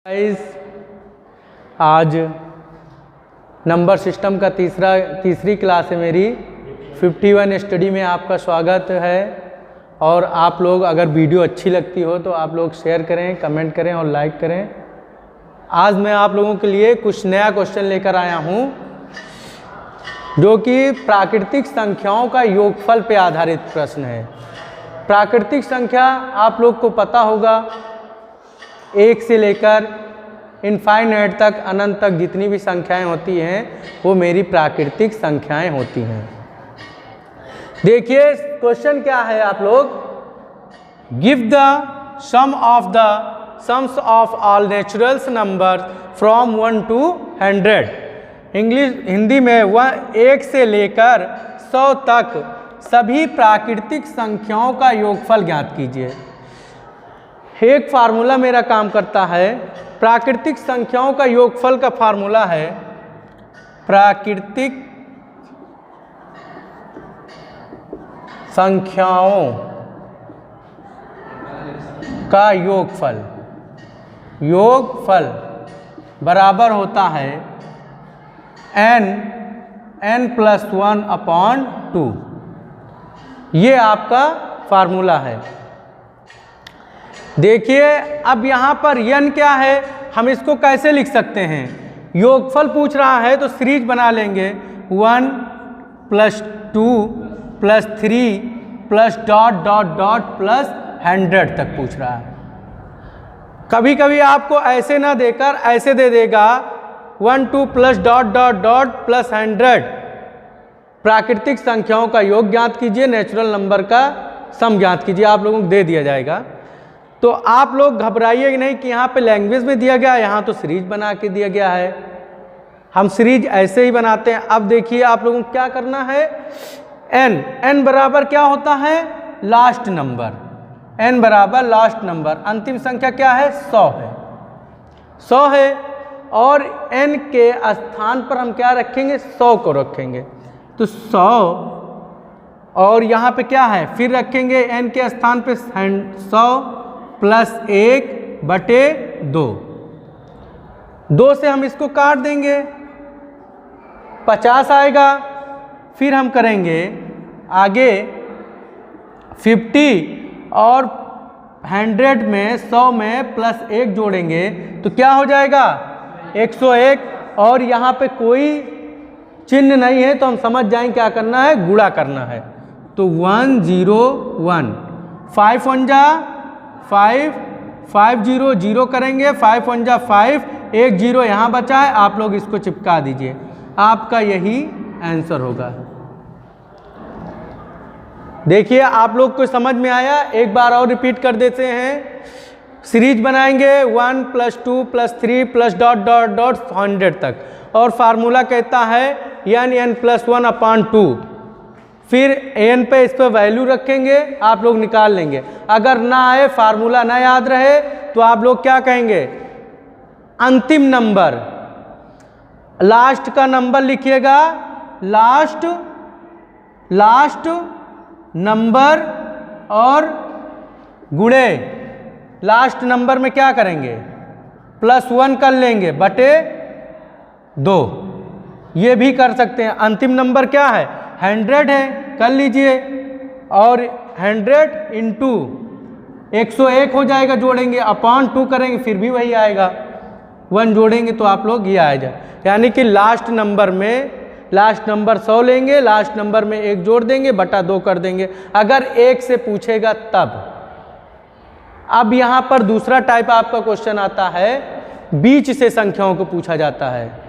Guys, आज number system का तीसरी क्लास है मेरी 51 स्टडी में आपका स्वागत है। और आप लोग अगर वीडियो अच्छी लगती हो तो आप लोग शेयर करें, कमेंट करें और लाइक करें। आज मैं आप लोगों के लिए कुछ नया क्वेश्चन लेकर आया हूं जो कि प्राकृतिक संख्याओं का योगफल पे आधारित प्रश्न है। प्राकृतिक संख्या आप लोग को पता होगा, एक से लेकर इनफाइनाइट तक, अनंत तक जितनी भी संख्याएं होती हैं वो मेरी प्राकृतिक संख्याएं होती हैं। देखिए क्वेश्चन क्या है, आप लोग give the sums of all naturals number from 1 to 100। Hindi में 1 से लेकर 100 तक सभी प्राकृतिक संख्याओं का योगफल ज्ञात कीजिए। एक फार्मूला मेरा काम करता है, प्राकृतिक संख्याओं का योगफल का फार्मूला है प्राकृतिक संख्याओं का योगफल बराबर होता है n+1/2। ये आपका फार्मूला है। देखिए अब यहाँ पर n क्या है, हम इसको कैसे लिख सकते हैं। योगफल पूछ रहा है तो सीरीज बना लेंगे, 1 + 2 + 3 + ... +100 तक पूछ रहा है। कभी कभी आपको ऐसे ना देकर ऐसे दे देगा 1 2 + ... +100। प्राकृतिक संख्याओं का योग ज्ञात कीजिए, नेचुरल नंबर का सम ज्ञात कीजिए, आप लोगों को दे दिया जाएगा। तो आप लोग घबराइए नहीं कि यहाँ पे लैंग्वेज में दिया गया है, यहाँ तो सीरीज बना के दिया गया है। हम सीरीज ऐसे ही बनाते हैं। अब देखिए आप लोगों को क्या करना है, n बराबर क्या होता है, लास्ट नंबर। n बराबर लास्ट नंबर, अंतिम संख्या क्या है, 100 है। 100 है और n के स्थान पर हम क्या रखेंगे, 100 को रखेंगे। तो 100 और यहाँ पे क्या है, फिर रखेंगे n के स्थान पे 100 + 1/2। 2 से हम इसको काट देंगे, 50 आएगा। फिर हम करेंगे आगे 50 और 100 में 100 में +1 जोड़ेंगे तो क्या हो जाएगा, 101। और यहाँ पे कोई चिन्ह नहीं है तो हम समझ जाएं क्या करना है, गुणा करना है। तो 101, 5 1 जा 5, 5 0 0 करेंगे, 5 1 जा 5, 1 0 यहाँ बचा है, आप लोग इसको चिपका दीजिए, आपका यही आंसर होगा। देखिए आप लोग को समझ में आया, एक बार और रिपीट कर देते हैं। सीरीज बनाएंगे 1 + 2 + 3 + ... 100 तक, और फार्मूला कहता है n+1/2। फिर n पे इस पर वैल्यू रखेंगे, आप लोग निकाल लेंगे। अगर ना आए, फार्मूला ना याद रहे तो आप लोग क्या कहेंगे, अंतिम नंबर, लास्ट का नंबर लिखिएगा, लास्ट नंबर और गुणे लास्ट नंबर में क्या करेंगे, +1 कर लेंगे बटे 2। ये भी कर सकते हैं। अंतिम नंबर क्या है, 100 है, कर लीजिए, और 100 × 101 हो जाएगा, जोड़ेंगे /2 करेंगे फिर भी वही आएगा, 1 जोड़ेंगे तो आप लोग ये आएगा। यानी कि लास्ट नंबर 100 लेंगे, लास्ट नंबर में 1 जोड़ देंगे, बटा 2 कर देंगे, अगर 1 से पूछेगा तब। अब यहाँ पर दूसरा टाइप आपका क्वेश्चन आता है, बीच से संख्याओं को पूछा जाता है।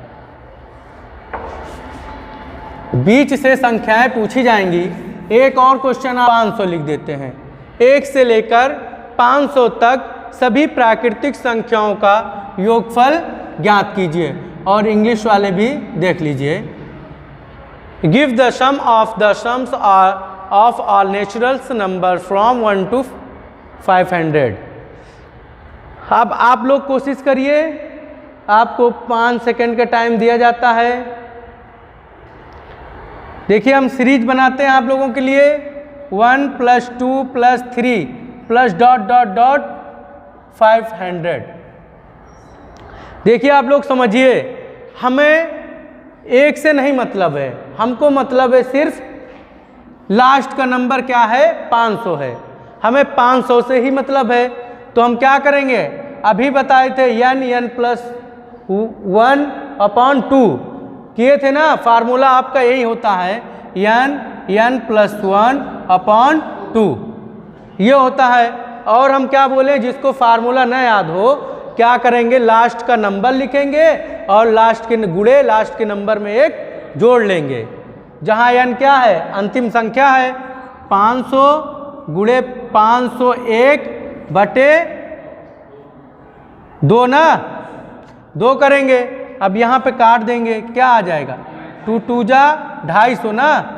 बीच से संख्याएं पूछी जाएंगी। एक और क्वेश्चन आप 500 लिख देते हैं, 1 से लेकर 500 तक सभी प्राकृतिक संख्याओं का योगफल ज्ञात कीजिए। और इंग्लिश वाले भी देख लीजिए, give the sums of all naturals number from 1 to 500। अब आप लोग कोशिश करिए, आपको 5 सेकंड का टाइम दिया जाता है। देखिए हम सीरीज बनाते हैं आप लोगों के लिए, 1 + 2 + 3 + ... 500। देखिए आप लोग समझिए, हमें एक से नहीं मतलब है, हमको मतलब है सिर्फ लास्ट का नंबर क्या है, 500 है, हमें 500 से ही मतलब है। तो हम क्या करेंगे, अभी बताए थे n प्लस 1/2 किए थे ना, फार्मूला आपका यही होता है n प्लस 1/2 ये होता है। और हम क्या बोले, जिसको फार्मूला न याद हो क्या करेंगे, लास्ट का नंबर लिखेंगे और लास्ट के गुणे लास्ट के नंबर में एक जोड़ लेंगे, जहाँ n क्या है, अंतिम संख्या है, 500 गुणे 501 बटे 2 ना, 2 करेंगे। अब यहाँ पे काट देंगे, क्या आ जाएगा, 2 2 जा 250 ना।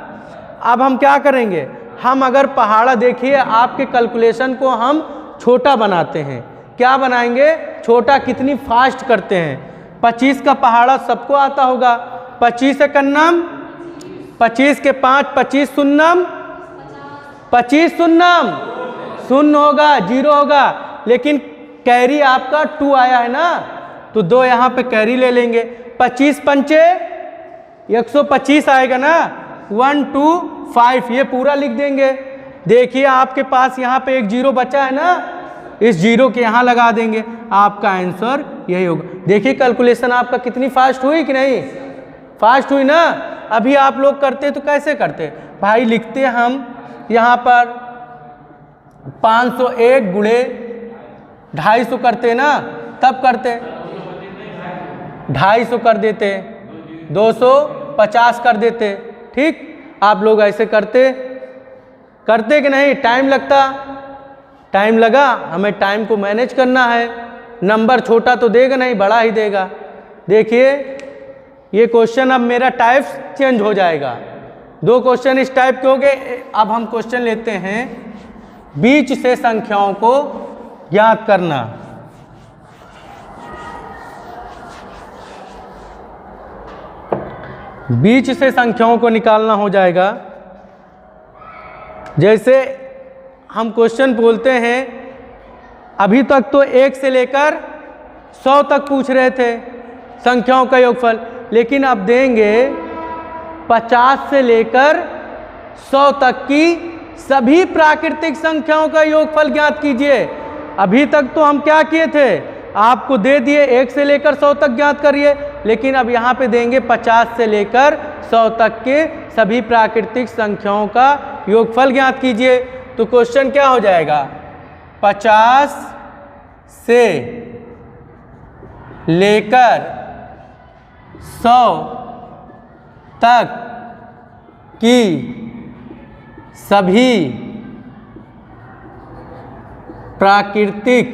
अब हम क्या करेंगे, हम अगर पहाड़ा देखिए आपके कैलकुलेशन को हम छोटा बनाते हैं, क्या बनाएंगे, छोटा कितनी फास्ट करते हैं। 25 का पहाड़ा सबको आता होगा, 25 एकन्नम, 25 के 5 25 शून्यम, 25 शून्यम शून्य होगा, 0 होगा, लेकिन कैरी आपका 2 आया है ना, तो 2 यहाँ पे कैरी ले लेंगे। 25 पंचे 125 आएगा ना, 1 2 5 ये पूरा लिख देंगे। देखिए आपके पास यहाँ पे एक 0 बचा है ना, इस 0 के यहाँ लगा देंगे, आपका आंसर यही होगा। देखिए कैलकुलेशन आपका कितनी फास्ट हुई कि नहीं, फास्ट हुई ना। अभी आप लोग करते तो कैसे करते भाई, लिखते हम यहाँ पर 501 गुणे 250 करते ना, तब करते 250 कर देते, 250 कर देते, ठीक। आप लोग ऐसे करते कि नहीं, टाइम लगता, टाइम लगा, हमें टाइम को मैनेज करना है, नंबर छोटा तो देगा नहीं, बड़ा ही देगा। देखिए ये क्वेश्चन अब मेरा टाइप चेंज हो जाएगा, 2 क्वेश्चन इस टाइप के हो गए। अब हम क्वेश्चन लेते हैं बीच से संख्याओं को ज्ञात करना। बीच से संख्याओं को निकालना हो जाएगा। जैसे हम क्वेश्चन बोलते हैं, अभी तक तो 1 से लेकर 100 तक पूछ रहे थे संख्याओं का योगफल, लेकिन अब देंगे 50 से लेकर 100 तक की सभी प्राकृतिक संख्याओं का योगफल ज्ञात कीजिए। अभी तक तो हम क्या किए थे, आपको दे दिए 1 से लेकर 100 तक ज्ञात करिए, लेकिन अब यहाँ पे देंगे 50 से लेकर 100 तक के सभी प्राकृतिक संख्याओं का योगफल ज्ञात कीजिए। तो क्वेश्चन क्या हो जाएगा, 50 से लेकर 100 तक की सभी प्राकृतिक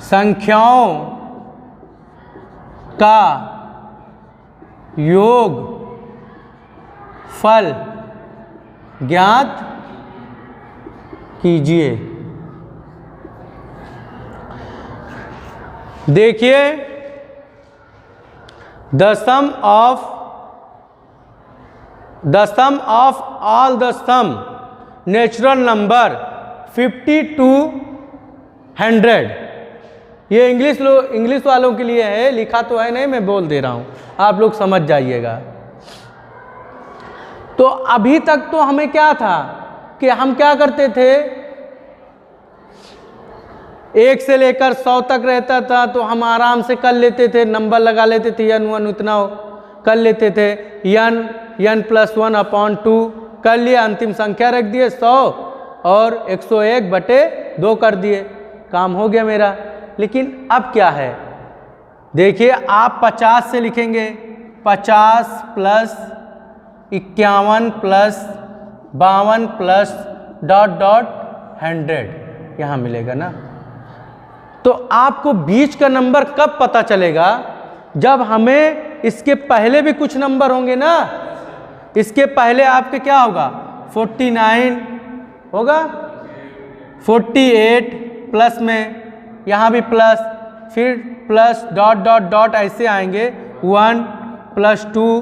संख्याओं का योग फल ज्ञात कीजिए। देखिए the sum of all the sum natural number 50 to 100, ये इंग्लिश वालों के लिए है, लिखा तो है नहीं, मैं बोल दे रहा हूँ, आप लोग समझ जाइएगा। तो अभी तक तो हमें क्या था कि हम क्या करते थे, 1 से लेकर 100 तक रहता था तो हम आराम से कर लेते थे, नंबर लगा लेते थे, n1 इतना कर लेते थे, n प्लस 1/2 कर लिया, अंतिम संख्या रख दिए 100 और 101 बटे 2 कर दिए, काम हो गया मेरा। लेकिन अब क्या है, देखिए आप 50 से लिखेंगे, 50 प्लस 51 प्लस 52 प्लस ... 100 यहाँ मिलेगा ना। तो आपको बीच का नंबर कब पता चलेगा, जब हमें इसके पहले भी कुछ नंबर होंगे ना, इसके पहले आपके क्या होगा, 49 होगा, 48 प्लस में, यहाँ भी प्लस, फिर प्लस ... ऐसे आएंगे, 1 प्लस 2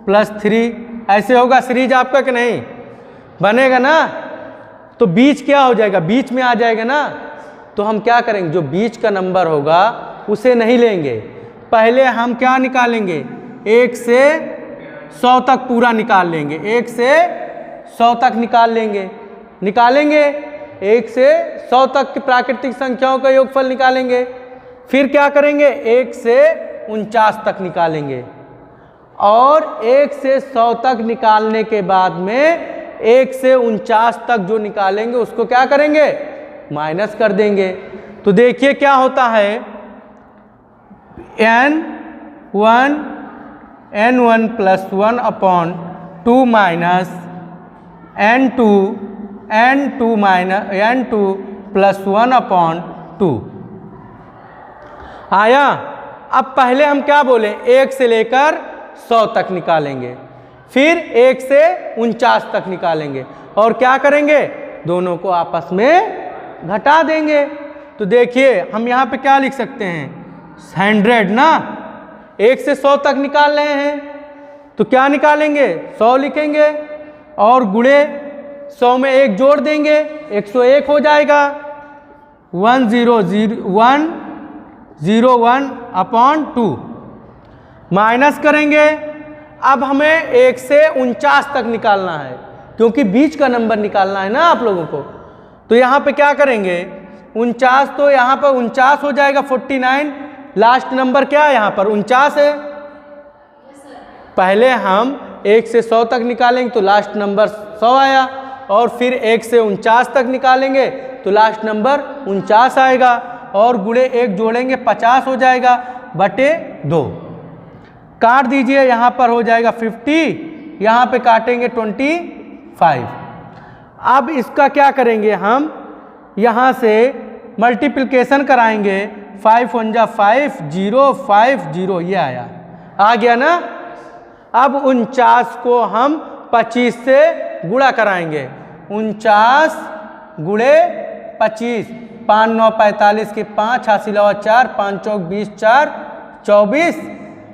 प्लस 3 ऐसे होगा। सीरीज आपका कि नहीं बनेगा ना। तो बीच क्या हो जाएगा, बीच में आ जाएगा ना। तो हम क्या करेंगे, जो बीच का नंबर होगा उसे नहीं लेंगे, पहले हम क्या निकालेंगे, 1 से 100 तक पूरा निकाल लेंगे, 1 से 100 तक निकालेंगे 1 से 100 तक की प्राकृतिक संख्याओं का योगफल निकालेंगे। फिर क्या करेंगे, 1 से 49 तक निकालेंगे, और 1 से 100 तक निकालने के बाद में 1 से 49 तक जो निकालेंगे उसको क्या करेंगे, माइनस कर देंगे। तो देखिए क्या होता है, n1 plus 1 upon 2 minus n2 plus 1 upon 2 आया। अब पहले हम क्या बोले, 1 से लेकर 100 तक निकालेंगे, फिर 1 से 49 तक निकालेंगे, और क्या करेंगे, दोनों को आपस में घटा देंगे। तो देखिए हम यहाँ पे क्या लिख सकते हैं, 100 ना, 1 से 100 तक निकाल रहे हैं, तो क्या निकालेंगे, 100 लिखेंगे, और गुणे 100 में 1 जोड़ देंगे, 101 हो जाएगा। 101 अपॉन 2 माइनस करेंगे। अब हमें 1 से 49 तक निकालना है, क्योंकि बीच का नंबर निकालना है ना आप लोगों को। तो यहाँ पे क्या करेंगे, 49, तो यहाँ पर 49 हो जाएगा, 49 लास्ट नंबर क्या है, यहाँ पर 49 है। पहले हम 1 से 100 तक निकालेंगे तो लास्ट नंबर 100 आया, और फिर 1 से 49 तक निकालेंगे तो लास्ट नंबर 49 आएगा, और गुणे 1 जोड़ेंगे 50 हो जाएगा, बटे 2 काट दीजिए, यहाँ पर हो जाएगा 50, यहाँ पे काटेंगे 25। अब इसका क्या करेंगे, हम यहाँ से मल्टीप्लिकेशन कराएंगे, 5 1 जा 5 0 5 0, ये आया, आ गया ना। अब 49 को हम 25 से गुणा कराएंगे, 49 गुणे 25, 5 9 45 के 5, 86 4, 5 चौक 20 4 24,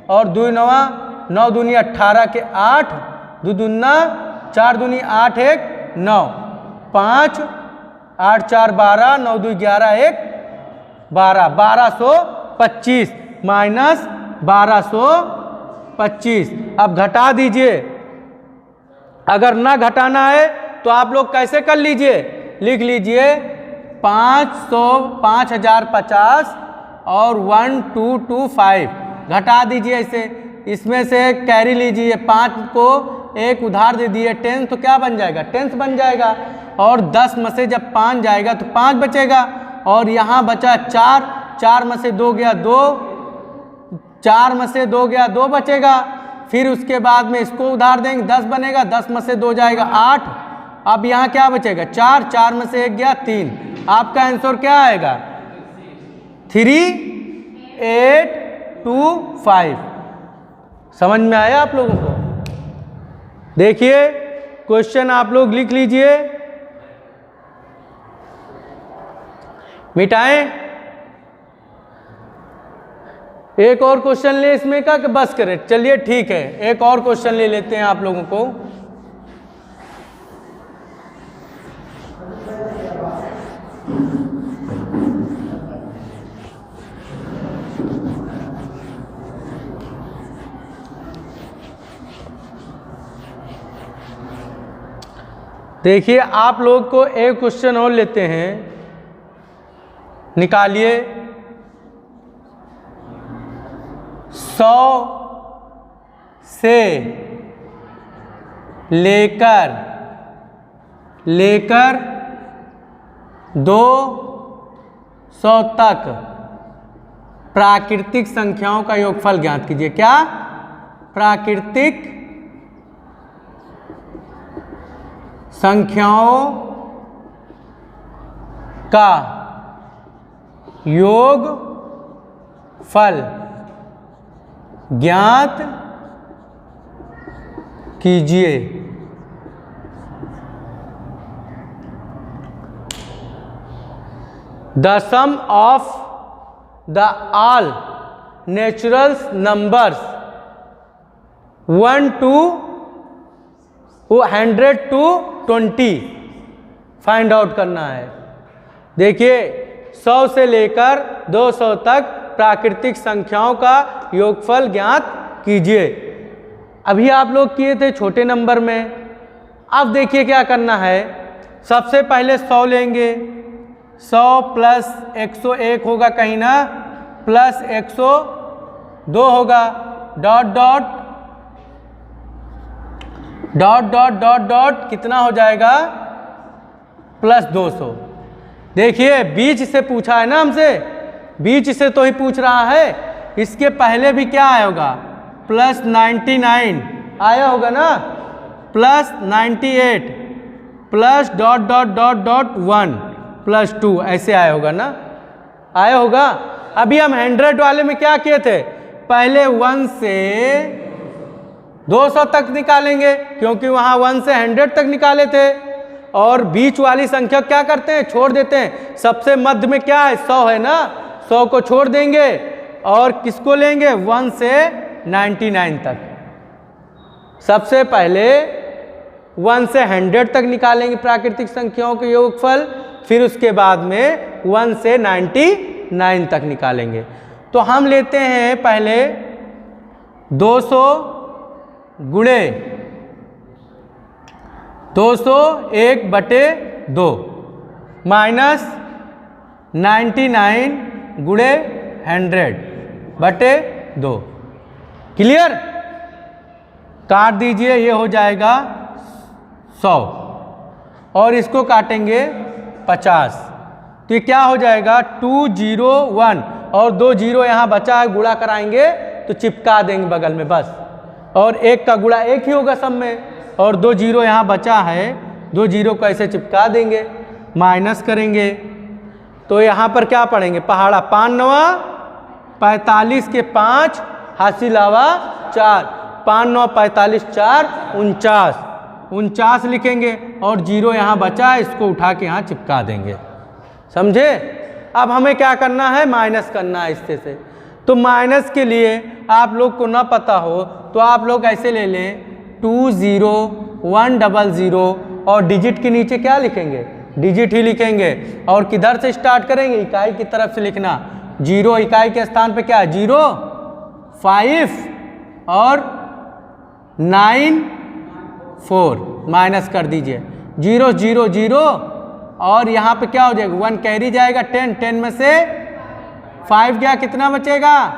और 2 9 9 दूनी 18 के 8, 2 दूना 4 दूनी 8 1 9, 5 8 4 12, 9 2 11 1 12, 1225 माइनस 1225। अब घटा दीजिए, अगर ना घटाना है तो आप लोग कैसे कर लीजिए, लिख लीजिए 5050 और 1225 घटा दीजिए ऐसे, इसमें से कैरी लीजिए, 5 को एक उधार दे दिए 10, तो क्या बन जाएगा, 10 बन जाएगा, और 10 में से जब 5 जाएगा तो 5 बचेगा, और यहाँ बचा 4, 4 में से 2 गया 2, 4 में से 2 गया 2 बचेगा, फिर उसके बाद में इसको उधार देंगे 10 बनेगा, 10 में से 2 जाएगा 8, अब यहाँ क्या बचेगा 4, 4 में से 1 गया 3, आपका आंसर क्या आएगा 3825। समझ में आया आप लोगों को। देखिए क्वेश्चन आप लोग लिख लीजिए, मिटाएं। एक और क्वेश्चन ले इसमें का कि बस करें, चलिए ठीक है, एक और क्वेश्चन ले लेते हैं आप लोगों को। देखिए आप लोग को एक क्वेश्चन और लेते हैं, निकालिए 100 से लेकर 200 तक प्राकृतिक संख्याओं का योगफल ज्ञात कीजिए। क्या, प्राकृतिक संख्याओं का योगफल ज्ञात कीजिए। The sum of the all natural numbers 100 to 20 find out करना है। देखिए 100 से लेकर 200 तक प्राकृतिक संख्याओं का योगफल ज्ञात कीजिए। अभी आप लोग किए थे छोटे नंबर में। अब देखिए क्या करना है। सबसे पहले 100 लेंगे, 100 प्लस 101 होगा कहीं ना, प्लस 102 होगा, dot dot dot dot dot dot कितना हो जाएगा, प्लस 200। देखिए बीच से पूछा है ना हमसे, बीच से तो ही पूछ रहा है। इसके पहले भी क्या आया होगा, प्लस 99 आया होगा ना, plus 98 plus dot dot dot dot 1 plus 2 ऐसे आया होगा ना, आया होगा। अभी हम 100 वाले में क्या किए थे, पहले 1 से 200 तक निकालेंगे क्योंकि वहाँ 1 से 100 तक निकाले थे। और बीच वाली संख्या क्या करते हैं, छोड़ देते हैं। सबसे मध्य में क्या है, 100 है ना, 100 को छोड़ देंगे और किसको लेंगे, 1 से 99 तक। सबसे पहले 1 से 100 तक निकालेंगे प्राकृतिक संख्याओं के योगफल, फिर उसके बाद में 1 से 99 तक निकालेंगे। तो हम लेते हैं पहले 200 गुणे 201/2 माइनस 99 गुणे 100/2। क्लियर, काट दीजिए, ये हो जाएगा 100 और इसको काटेंगे 50, तो ये क्या हो जाएगा 201 और 2 जीरो यहाँ बचा है, गुणा कराएंगे तो चिपका देंगे बगल में बस, और 1 का गुणा 1 ही होगा सब में, और 2 जीरो यहाँ बचा है, 2 जीरो को ऐसे चिपका देंगे, माइनस करेंगे तो यहाँ पर क्या पढ़ेंगे, पहाड़ा 5 9 45 के 5 हासिल हवा 4, 5 9 45 4 49 लिखेंगे और जीरो यहाँ बचा है, इसको उठा के यहाँ चिपका देंगे। समझे। अब हमें क्या करना है, माइनस करना है इससे से। तो माइनस के लिए आप लोग को ना पता हो तो आप लोग ऐसे ले लें 20100 और डिजिट के नीचे क्या लिखेंगे, डिजिट ही लिखेंगे। और किधर से स्टार्ट करेंगे, इकाई की तरफ से लिखना। 0 इकाई के स्थान पे क्या है, 0 5 और 9 4 माइनस कर दीजिए, 0 0 0 और यहाँ पे क्या हो जाएगा, 1 कैरी जाएगा, 10 10 में से 5 गया, कितना बचेगा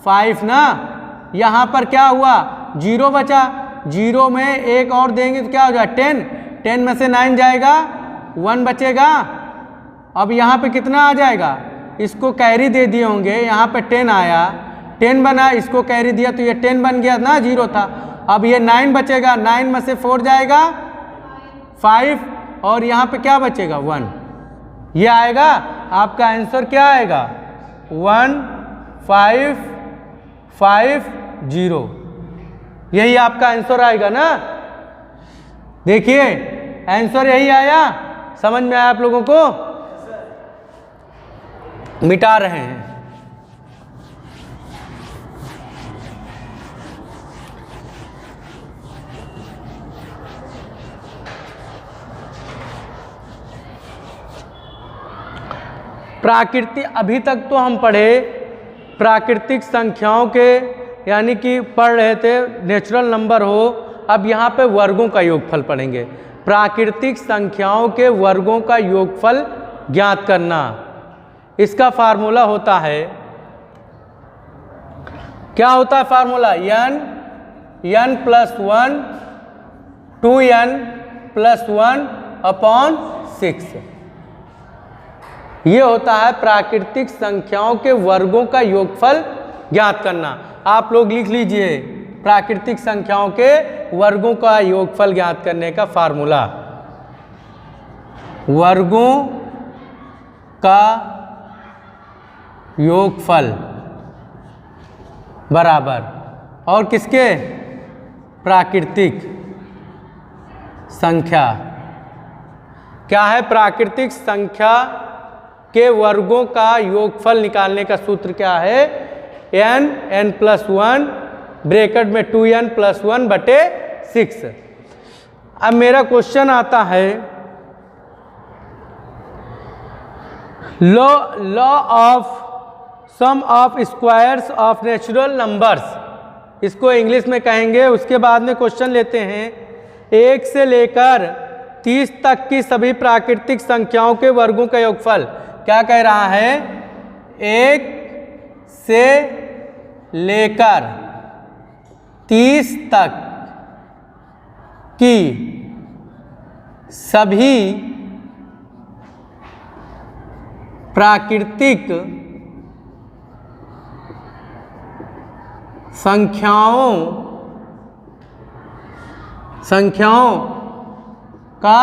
5 ना। यहाँ पर क्या हुआ, 0 बचा, 0 में 1 और देंगे तो क्या हो जाएगा 10, 10 में से 9 जाएगा, 1 बचेगा। अब यहाँ पे कितना आ जाएगा, इसको कैरी दे दिए होंगे, यहाँ पे 10 आया, 10 बना, इसको कैरी दिया तो ये 10 बन गया ना, 0 था। अब ये 9 बचेगा, 9 में से 4 जाएगा 5 और यहाँ पे क्या बचेगा 1, ये आएगा आपका आंसर। क्या आएगा 1550, यही आपका आंसर आएगा ना। देखिए आंसर यही आया, समझ में आया आप लोगों को। मिटा रहे हैं। प्राकृतिक, अभी तक तो हम पढ़े प्राकृतिक संख्याओं के, यानी कि पढ़ रहे थे नेचुरल नंबर हो। अब यहाँ पे वर्गों का योगफल पढ़ेंगे। प्राकृतिक संख्याओं के वर्गों का योगफल ज्ञात करना, इसका फार्मूला होता है, क्या होता है formula, n plus 1 2n plus 1/6। ये होता है प्राकृतिक संख्याओं के वर्गों का योगफल ज्ञात करना। आप लोग लिख लीजिए प्राकृतिक संख्याओं के वर्गों का योगफल ज्ञात करने का फार्मूला, वर्गों का योगफल बराबर, और किसके, प्राकृतिक संख्या। क्या है, प्राकृतिक संख्या के वर्गों का योगफल निकालने का सूत्र क्या है, n प्लस 1 ब्रैकेट में 2n प्लस 1/6। अब मेरा क्वेश्चन आता है law of sum of squares of natural numbers, इसको इंग्लिश में कहेंगे। उसके बाद में क्वेश्चन लेते हैं, 1 से लेकर 30 तक की सभी प्राकृतिक संख्याओं के वर्गों का योगफल। क्या कह रहा है? 1 से लेकर 30 तक की सभी प्राकृतिक संख्याओं का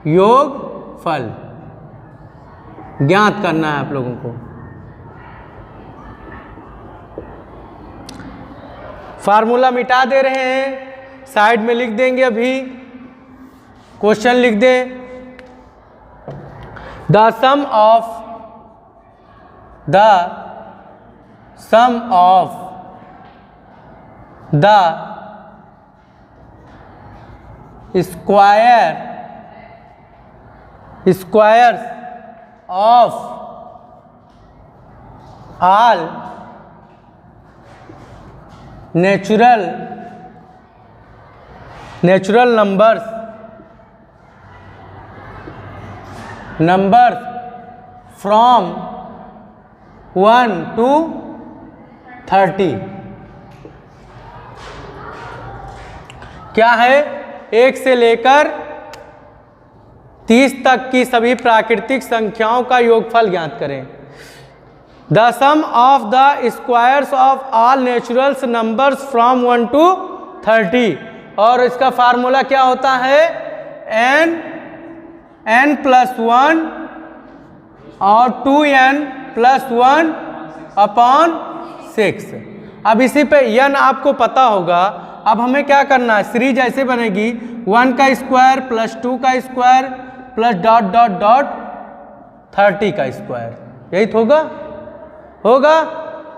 योगफल ज्ञात करना है आप लोगों को। फार्मूला मिटा दे रहे हैं, साइड में लिख देंगे। अभी क्वेश्चन लिख दें, the sum of the squares of all natural numbers from 1 to 30 क्या है? 1 से लेकर 30 तक की सभी प्राकृतिक संख्याओं का योगफल ज्ञात करें। The sum of the squares of all natural numbers from 1 to 30, और इसका फार्मूला क्या होता है? n + 1 और 2n + 1 अपॉन 6। अब इसी पे n आपको पता होगा। अब हमें क्या करना है? सीरीज ऐसे बनेगी, 1 का स्क्वायर प्लस 2 का स्क्वायर प्लस ... 30 का स्क्वायर, यही तो होगा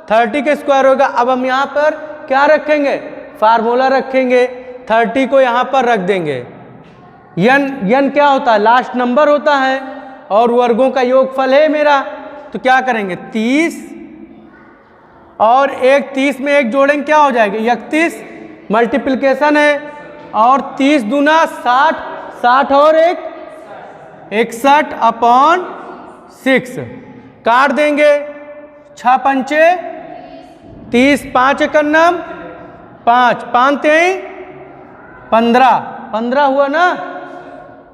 30 का स्क्वायर होगा। अब हम यहाँ पर क्या रखेंगे? फार्मूला रखेंगे, 30 को यहाँ पर रख देंगे। n क्या होता है? लास्ट नंबर होता है, और वर्गों का योगफल है मेरा। तो क्या करेंगे? 30 और 30 में 1 जोड़ेंगे, क्या हो जाएगा? 31, मल्टीप्लिकेशन है, और 30 दूना 60, 60 और 1 61 अपॉन 6 काट देंगे। 6 पंचे 30, 5 एकन्नम 5, 5 तेई 15 हुआ ना?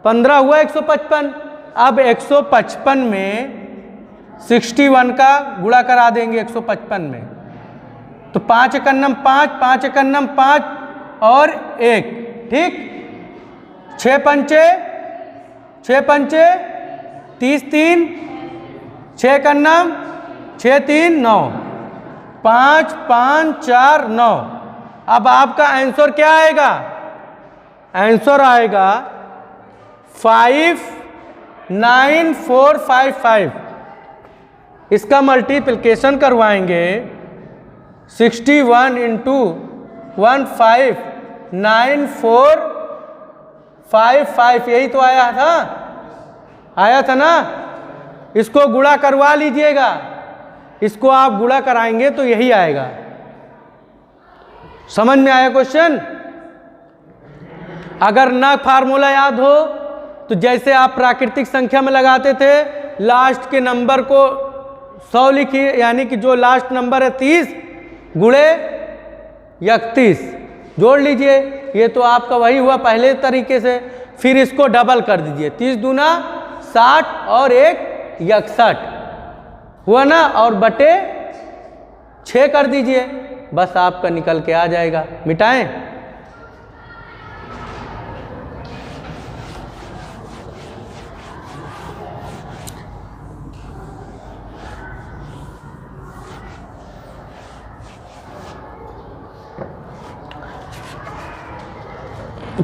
15 हुआ 155। अब 155 में 61 का गुणा करा देंगे 155 में, तो 5 एकन्नम 5, 5 एकन्नम 5 और 1, ठीक। 6 पंचे 30, 3 6 एकन्नम 6 3 9, 5 5 4 9। अब आपका आंसर क्या आएगा? आंसर आएगा 59455। इसका मल्टीप्लिकेशन करवाएंगे, 61 × 159455, यही तो आया था ना? इसको गुणा करवा लीजिएगा, इसको आप गुणा कराएंगे तो यही आएगा। समझ में आया क्वेश्चन? अगर ना फार्मूला याद हो तो जैसे आप प्राकृतिक संख्या में लगाते थे, लास्ट के नंबर को 100 लिखिए, यानी कि जो लास्ट नंबर है 30 गुणे 31 जोड़ लीजिए। ये तो आपका वही हुआ पहले तरीके से। फिर इसको डबल कर दीजिए, 30 दूना 60 और 1 61 हुआ ना, और बटे 6 कर दीजिए, बस आपका निकल के आ जाएगा। मिटाएं?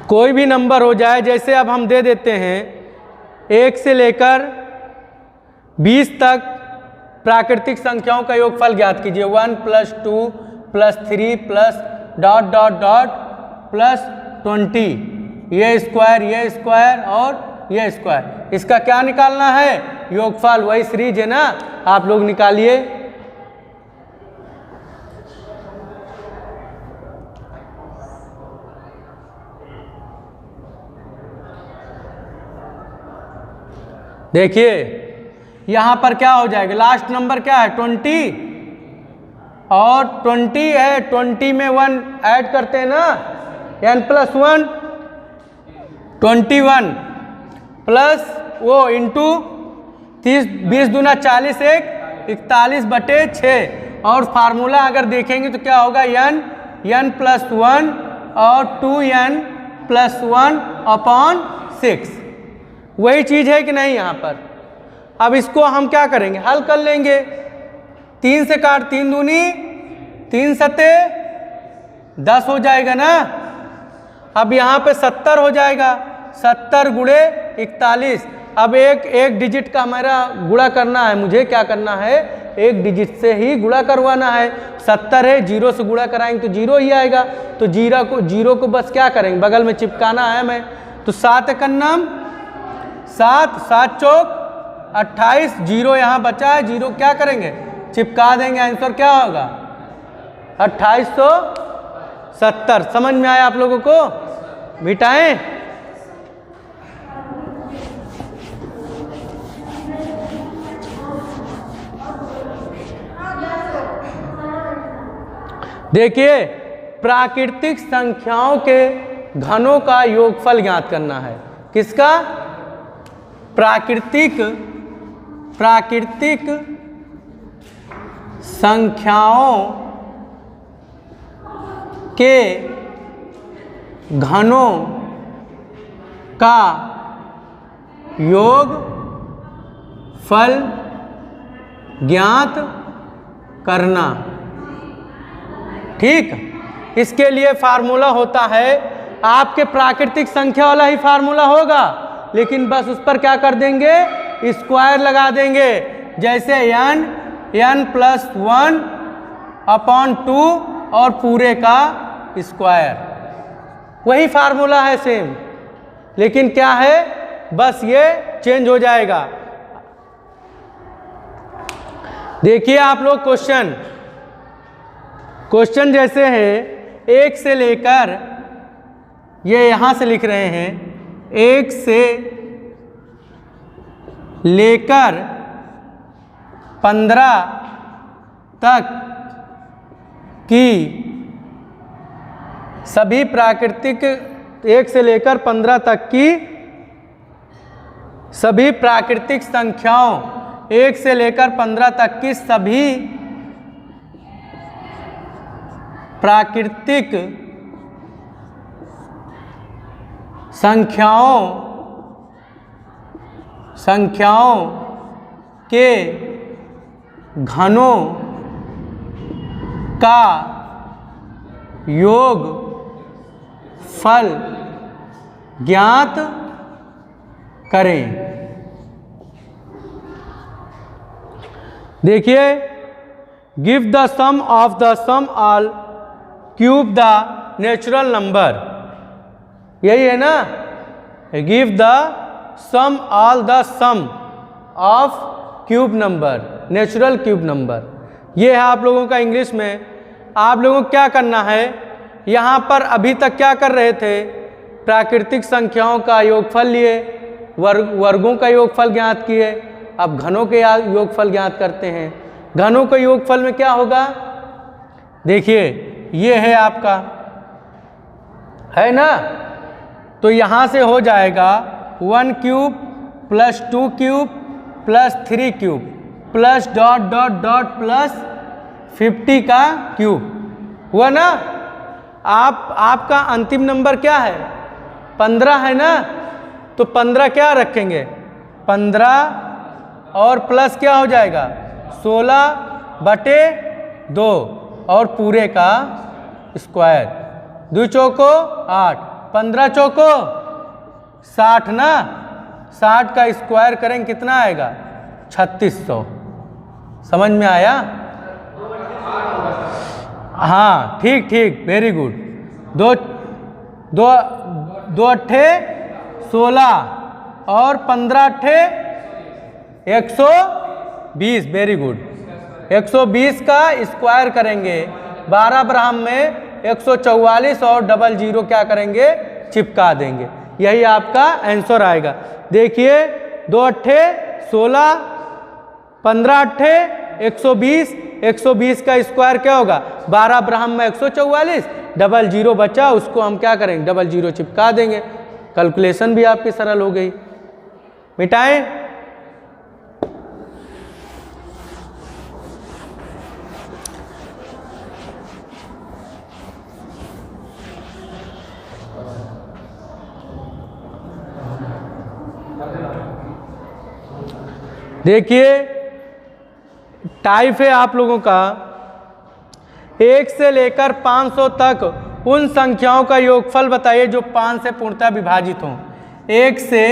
कोई भी नंबर हो जाए, जैसे अब हम दे देते हैं 1 से लेकर 20 तक प्राकृतिक संख्याओं का योगफल ज्ञात कीजिए। 1 + 2 + 3 + ... + 20, ये स्क्वायर और ये स्क्वायर। इसका क्या निकालना है? योगफल, वही सीरीज है ना, आप लोग निकालिए। देखिए यहां पर क्या हो जाएगा, लास्ट नंबर क्या है 20 और 20 है, 20 में 1 ऐड करते हैं ना, n+1 21 प्लस वो इंटू 30 20 दूना 40 41/6 और फार्मूला अगर देखेंगे तो क्या होगा n+1 और 2n+1/6, वही चीज है कि नहीं यहाँ पर। अब इसको हम क्या करेंगे, हल कर लेंगे। 3 से काट, 3 दूनी 3 सते 10 हो जाएगा ना। अब यहाँ पे 70 हो जाएगा, 70 गुणे 41। अब एक डिजिट का हमारा गुणा करना है, मुझे क्या करना है, एक डिजिट से ही गुणा करवाना है। 70 है, 0 से गुणा कराएंगे तो 0 ही आएगा, तो 0 को बस क्या करेंगे, बगल में चिपकाना है हमें। तो 7 एकन्नम 7, 7 चौक 28, 0 यहाँ बचा है, 0 क्या करेंगे, चिपका देंगे। आंसर क्या होगा 2870। समझ में आया आप लोगों को, मिटाएं। देखिए प्राकृतिक संख्याओं के घनों का योगफल ज्ञात करना है। किसका, प्राकृतिक संख्याओं के घनों का योगफल ज्ञात करना। ठीक, इसके लिए फार्मूला होता है, आपके प्राकृतिक संख्या वाला ही फार्मूला होगा, लेकिन बस उस पर क्या कर देंगे, स्क्वायर लगा देंगे। जैसे n+1/2 और पूरे का स्क्वायर, वही फार्मूला है सेम, लेकिन क्या है, बस ये चेंज हो जाएगा। देखिए आप लोग क्वेश्चन जैसे है, 1 से लेकर, ये यहां से लिख रहे हैं, 1 से लेकर 15 तक की सभी प्राकृतिक, 1 से लेकर 15 तक की सभी प्राकृतिक संख्याओं, 1 से लेकर 15 तक की सभी प्राकृतिक संख्याओं के घनों का योगफल ज्ञात करें। देखिए, give the sum of the sum all cube the natural number, यही है ना, give the sum all the sum of cube number, natural cube number, ये है आप लोगों का इंग्लिश में। आप लोगों को क्या करना है, यहाँ पर अभी तक क्या कर रहे थे, प्राकृतिक संख्याओं का योगफल लिए, वर्गों का योगफल ज्ञात किए, अब घनों के योगफल ज्ञात करते हैं। घनों के योगफल में क्या होगा, देखिए ये है आपका, है ना, तो यहाँ से हो जाएगा 1 cube plus 2 cube plus 3 cube plus ... plus 50 का क्यूब हुआ ना। आपका अंतिम नंबर क्या है, 15 है ना, तो 15 क्या रखेंगे, 15 और प्लस क्या हो जाएगा 16/2 और पूरे का स्क्वायर, 2 चौको 8, 15 चौको 60 ना, 60 का स्क्वायर करेंगे कितना आएगा 3600। समझ में आया, हाँ ठीक, वेरी गुड। 2 अट्ठे 16 और 15 अट्ठे 120, वेरी गुड। 120 का स्क्वायर करेंगे 12 ब्राह्म में 144 और 00 क्या करेंगे, चिपका देंगे। यही आपका आंसर आएगा। देखिए 2 अट्ठे 16, 15 अट्ठे 120, 120 का स्क्वायर क्या होगा 12 ब्राह्म में 144, 00 बचा उसको हम क्या करेंगे 00 चिपका देंगे। कैलकुलेशन भी आपकी सरल हो गई। मिटाएं। देखिए टाइप है आप लोगों का 1 से लेकर 500 तक उन संख्याओं का योगफल बताइए जो 5 से पूर्णतः विभाजित हों। 1 से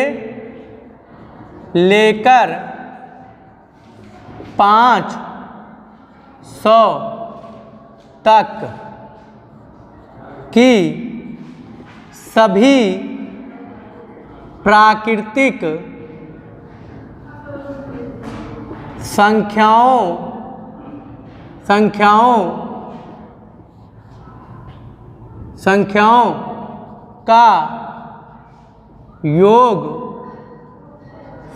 लेकर 500 तक की सभी प्राकृतिक संख्याओं का योग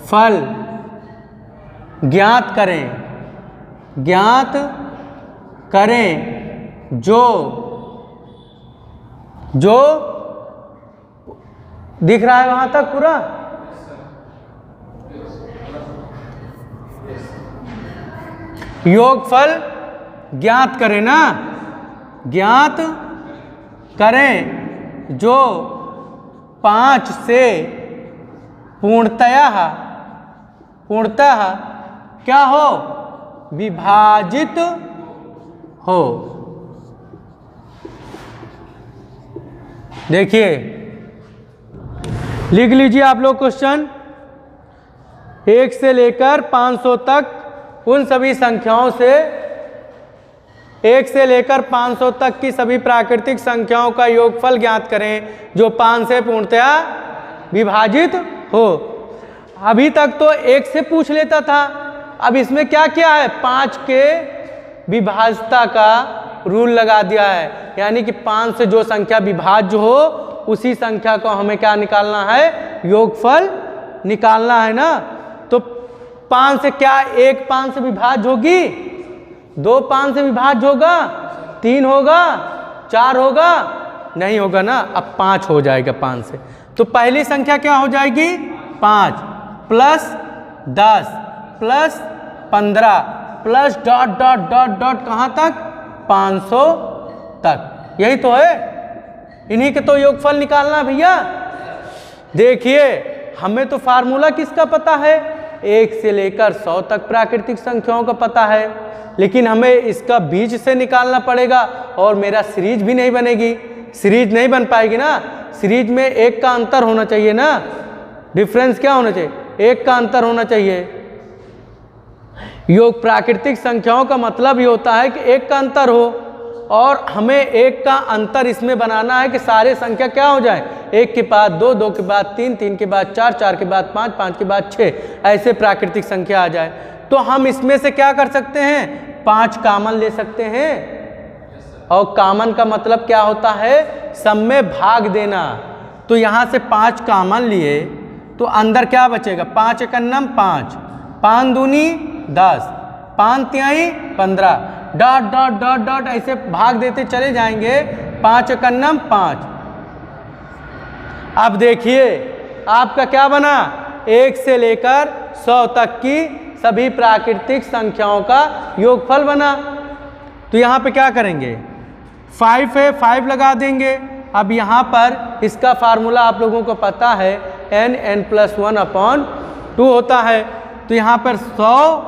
फल ज्ञात करें जो दिख रहा है वहां तक पूरा। योगफल ज्ञात करें ना, ज्ञात करें जो 5 से पूर्णतः क्या हो विभाजित हो। देखिए लिख लीजिए आप लोग क्वेश्चन। 1 से लेकर 500 तक उन सभी संख्याओं से 1 से लेकर 500 तक की सभी प्राकृतिक संख्याओं का योगफल ज्ञात करें जो 5 से पूर्णतया विभाजित हो। अभी तक तो 1 से पूछ लेता था, अब इसमें क्या किया है 5 के विभाज्यता का रूल लगा दिया है, यानी कि 5 से जो संख्या विभाज्य हो उसी संख्या को हमें क्या निकालना है, योगफल निकालना है ना। तो 5 से क्या 1 5 से विभाज्य होगी, 2 5 से विभाज्य होगा, 3 होगा, 4 होगा, नहीं होगा ना। अब 5 हो जाएगा 5 से। तो पहली संख्या क्या हो जाएगी 5 plus 10 plus 15 plus dot dot dot dot कहाँ तक 500 तक। यही तो है, इन्हीं के तो योगफल निकालना भैया। देखिए हमें तो फार्मूला किसका पता है, 1 से लेकर 100 तक प्राकृतिक संख्याओं का पता है, लेकिन हमें इसका बीज से निकालना पड़ेगा और मेरा सीरीज भी नहीं बनेगी, सीरीज नहीं बन पाएगी ना। सीरीज में 1 का अंतर होना चाहिए ना, डिफरेंस क्या होना चाहिए, 1 का अंतर होना चाहिए। योग प्राकृतिक संख्याओं का मतलब ये होता है कि 1 का अंतर हो, और हमें 1 का अंतर इसमें बनाना है कि सारे संख्या क्या हो जाए, 1 के बाद 2, 2 के बाद 3, 3 के बाद 4, 4 के बाद 5, 5 के बाद 6, ऐसे प्राकृतिक संख्या आ जाए। तो हम इसमें से क्या कर सकते हैं, 5 कामन ले सकते हैं। और कामन का मतलब क्या होता है, सब में भाग देना। तो यहाँ से 5 कामन लिए तो अंदर क्या बचेगा, 5 एकन्नम 5, 5 दूनी 10, 5 तिहाई 15, डॉट डॉट डॉट डॉट ऐसे भाग देते चले जाएंगे, 5 एकन्नम 5। अब देखिए आपका क्या बना, 1 से लेकर 100 तक की सभी प्राकृतिक संख्याओं का योगफल बना। तो यहाँ पे क्या करेंगे, 5 है 5 लगा देंगे। अब यहाँ पर इसका फार्मूला आप लोगों को पता है, n+1/2 होता है। तो यहाँ पर 100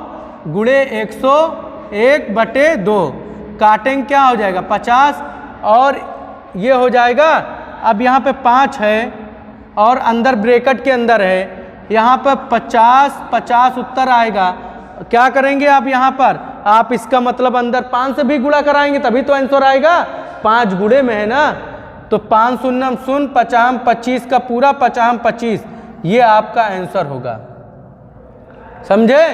गुणे 101/2 काटेंगे क्या हो जाएगा 50, और ये हो जाएगा। अब यहाँ पे 5 है और अंदर ब्रैकेट के अंदर है, यहाँ पर 50 50 उत्तर आएगा। क्या करेंगे आप, यहाँ पर आप इसका मतलब अंदर 5 से भी गुणा कराएंगे तभी तो आंसर आएगा, 5 गुणे में है ना। तो 5 शून्यम शून्य 50 25 का पूरा 50 25, ये आपका आंसर होगा। समझे?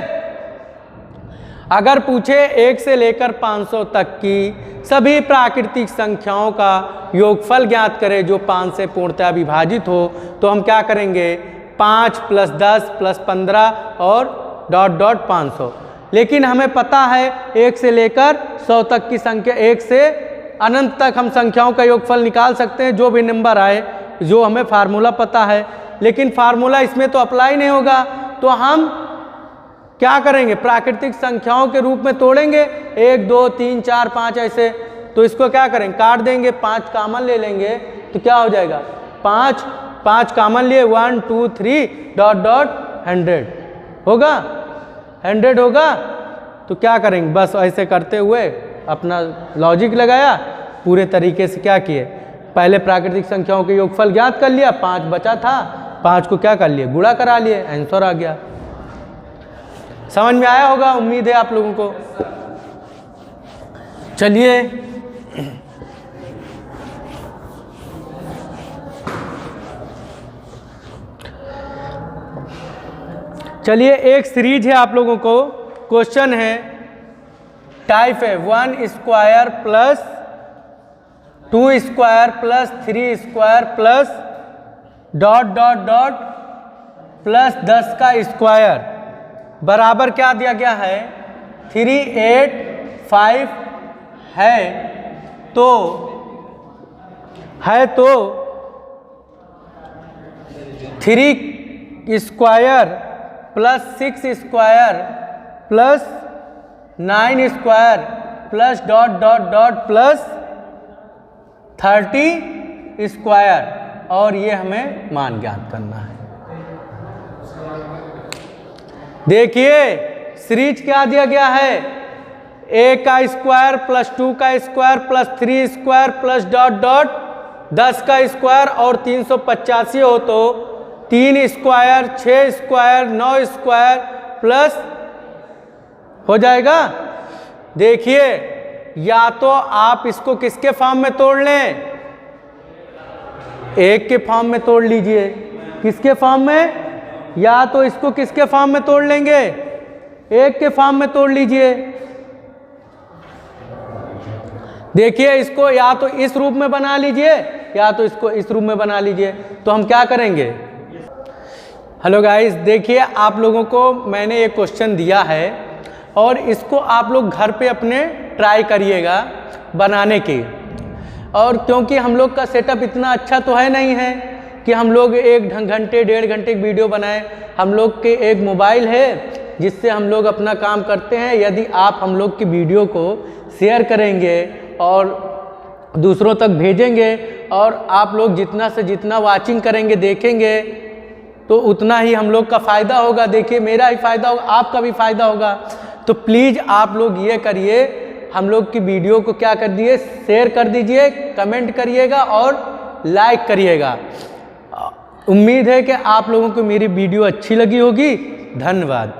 अगर पूछे 1 से लेकर 500 तक की सभी प्राकृतिक संख्याओं का योगफल ज्ञात करें जो 5 से पूर्णतः विभाजित हो, तो हम क्या करेंगे? 5 + 10 + 15 और डॉट डॉट 500। लेकिन हमें पता है 1 से लेकर 100 तक की संख्या, 1 से अनंत तक हम संख्याओं का योगफल निकाल सकते हैं, जो भी नंबर आए, जो हमें फार्मूला पता है। लेकिन फार्मूला इसमें तो अप्लाई नहीं होगा, तो हम क्या करेंगे? प्राकृतिक संख्याओं के रूप में तोड़ेंगे, 1 2 3 4 5 ऐसे। तो इसको क्या करेंगे? काट देंगे, 5 कामन ले लेंगे, तो क्या हो जाएगा? 5 कामन लिए, 1 2 3 डॉट डॉट 100 होगा, 100 होगा। तो क्या करेंगे? बस ऐसे करते हुए अपना लॉजिक लगाया, पूरे तरीके से क्या किए? पहले प्राकृतिक संख्याओं के योगफल ज्ञात कर लिया, 5 बचा था, 5 को क्या कर लिए? गुणा करा लिए, आंसर आ गया। समझ में आया होगा, उम्मीद है आप लोगों को। चलिए एक सीरीज है आप लोगों को, क्वेश्चन है, टाइप है 1 square plus 2 square plus 3 square plus dot dot dot plus 10 का स्क्वायर बराबर क्या दिया गया है? 385 है। तो 3 square plus 6 square plus 9 square plus dot dot dot plus 30 square, और ये हमें मान ज्ञात करना है। देखिए सीरीज क्या दिया गया है? a का स्क्वायर प्लस 2 का square plus 3 square plus dot dot 10 का स्क्वायर और 385 हो, तो 3 स्क्वायर 6 स्क्वायर 9 स्क्वायर प्लस हो जाएगा। देखिए या तो आप इसको किसके फॉर्म में तोड़ लें? 1 के फॉर्म में तोड़ लीजिए। किसके फॉर्म में? या तो इसको किसके फॉर्म में तोड़ लेंगे? 1 के फॉर्म में तोड़ लीजिए। देखिए इसको या तो इस रूप में बना लीजिए या तो इसको इस रूप में बना लीजिए। तो हम क्या करेंगे? हेलो गाइस, देखिए आप लोगों को मैंने एक क्वेश्चन दिया है और इसको आप लोग घर पे अपने ट्राई करिएगा बनाने की। और क्योंकि हम लोग का सेटअप इतना अच्छा तो है नहीं है कि हम लोग 1 घंटे 1.5 घंटे की वीडियो बनाएं। हम लोग के एक मोबाइल है जिससे हम लोग अपना काम करते हैं। यदि आप हम लोग की वीडियो को शेयर करेंगे और दूसरों तक भेजेंगे और आप लोग जितना से जितना वाचिंग करेंगे, देखेंगे, तो उतना ही हम लोग का फ़ायदा होगा। देखिए मेरा ही फ़ायदा होगा, आपका भी फ़ायदा होगा। तो प्लीज़ आप लोग ये करिए, हम लोग की वीडियो को क्या कर दिए? शेयर कर दीजिए, कमेंट करिएगा और लाइक करिएगा। उम्मीद है कि आप लोगों को मेरी वीडियो अच्छी लगी होगी। धन्यवाद।